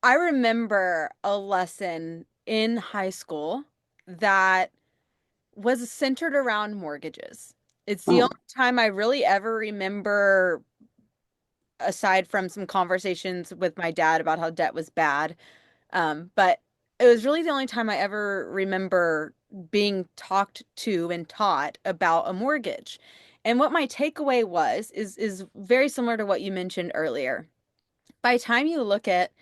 I remember a lesson in high school that was centered around mortgages. It's the Oh, only time I really ever remember, aside from some conversations with my dad about how debt was bad. But it was really the only time I ever remember being talked to and taught about a mortgage. And what my takeaway was is very similar to what you mentioned earlier. By the time you look at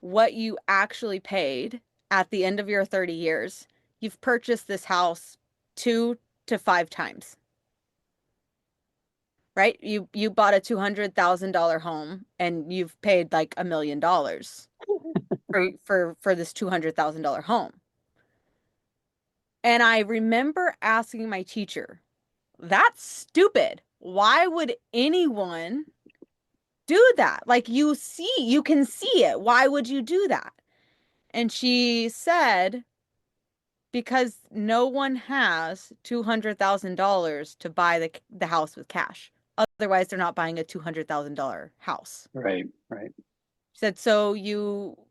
what you actually paid at the end of your 30 years, you've purchased this house 2 to 5 times, right? You bought a $200,000 home and you've paid like $1 million for this $200,000 home. And I remember asking my teacher, "That's stupid. Why would anyone do that? Like you can see it. Why would you do that?" And she said, "Because no one has $200,000 to buy the house with cash. Otherwise, they're not buying a $200,000 house." right, right. She said, "So you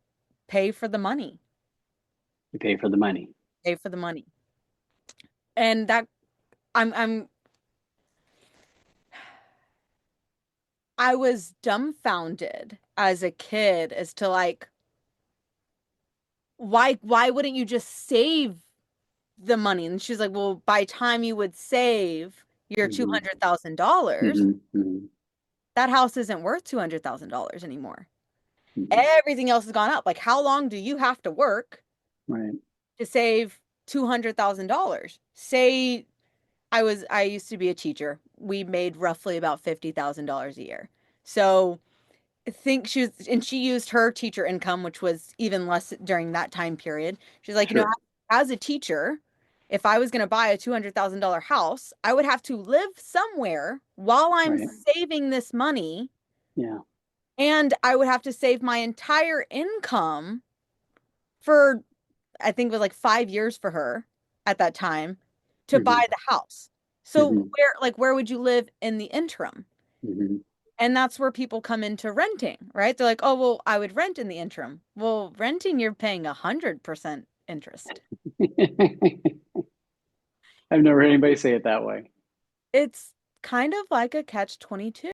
pay for the money, You pay for the money. pay for the money." And that I'm I was dumbfounded as a kid as to like why wouldn't you just save the money? And she's like, "Well, by time you would save your Hmm. $200,000, Hmm. Hmm. that house isn't worth $200,000 anymore. Hmm. Everything else has gone up. Like, how long do you have to work Right. to save $200,000? Say I used to be a teacher. We made roughly about $50,000 a year. So I think she used her teacher income, which was even less during that time period. She's like, Sure. as a teacher, if I was going to buy a $200,000 house, I would have to live somewhere while I'm Right. saving this money, Yeah. and I would have to save my entire income for, I think it was like 5 years for her at that time, to Hmm. buy the house. So Hmm. where would you live in the interim? Hmm. And that's where people come into renting, right? They're like, "Oh, well, I would rent in the interim." Well, renting, you're paying 100% interest. I've never heard anybody say it that way. It's kind of like a catch 22.